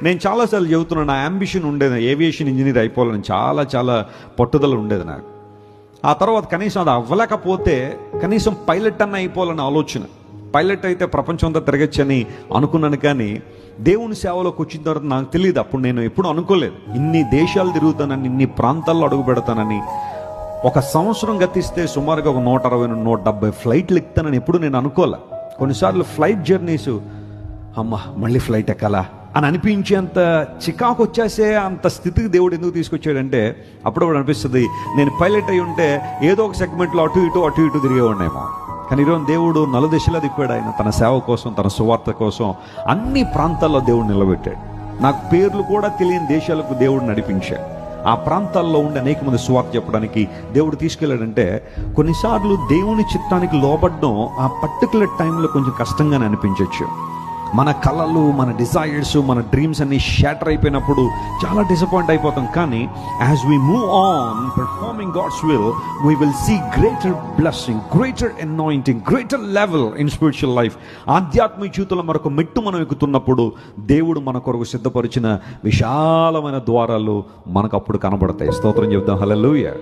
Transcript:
నేను చాలాసార్లు చెబుతున్నాను, నా అంబిషన్ ఉండేది ఏవియేషన్ ఇంజనీర్ అయిపోవాలని చాలా చాలా పట్టుదల ఉండేది నాకు. ఆ తర్వాత కనీసం అది అవ్వలేకపోతే కనీసం పైలట్ అన్న అయిపోవాలని ఆలోచన. పైలట్ అయితే ప్రపంచం అంతా తిరగచ్చని అనుకున్నాను, కానీ దేవుని సేవలోకి వచ్చిన తర్వాత నాకు తెలియదు. అప్పుడు నేను ఎప్పుడు అనుకోలేదు ఇన్ని దేశాలు తిరుగుతానని, ఇన్ని ప్రాంతాల్లో అడుగు పెడతానని. ఒక సంవత్సరం గతిస్తే సుమారుగా ఒక 160-170 ఫ్లైట్లు ఎక్కుతానని ఎప్పుడు నేను అనుకోలే. కొన్నిసార్లు ఫ్లైట్ జర్నీస్ అమ్మ మళ్ళీ ఫ్లైట్ ఎక్కాలా అని అనిపించేంత చికాకు వచ్చేసే అంత స్థితికి దేవుడు ఎందుకు తీసుకొచ్చాడంటే, అప్పుడప్పుడు అనిపిస్తుంది నేను పైలట్ అయి ఉంటే ఏదో ఒక సెగ్మెంట్లో అటు ఇటు తిరిగేవాడినేమో. కానీ ఈరోజు దేవుడు నలుదిశలా తిప్పాడు. ఆయన తన సేవ కోసం, తన సువార్త కోసం అన్ని ప్రాంతాల్లో దేవుడు నిలబెట్టాడు. నాకు పేర్లు కూడా తెలియని దేశాలకు దేవుడు నడిపించాడు. ఆ ప్రాంతాల్లో ఉండే అనేక మంది సువార్త చెప్పడానికి దేవుడు తీసుకెళ్ళాడంటే, కొన్నిసార్లు దేవుని చిత్తానికి లోబడడం ఆ పర్టికులర్ టైంలో కొంచెం కష్టంగానే అనిపించవచ్చు. మన కళలు, మన డిజైర్స్, మన డ్రీమ్స్ అన్ని షాటర్ అయిపోయినప్పుడు చాలా డిసప్పాయింట్ అయిపోతాం. కానీ as we move on performing God's will, we will see greater blessing, greater anointing, greater level in spiritual life. ఆధ్యాత్మిక జీవితంలో మరొక మెట్టు మనం ఎక్కుతున్నప్పుడు దేవుడు మన కొరకు సిద్ధపరిచిన విశాలమైన ద్వారాలు మనకు అప్పుడు కనబడతాయి. స్తోత్రం చెప్దాం. హల్లెలూయా.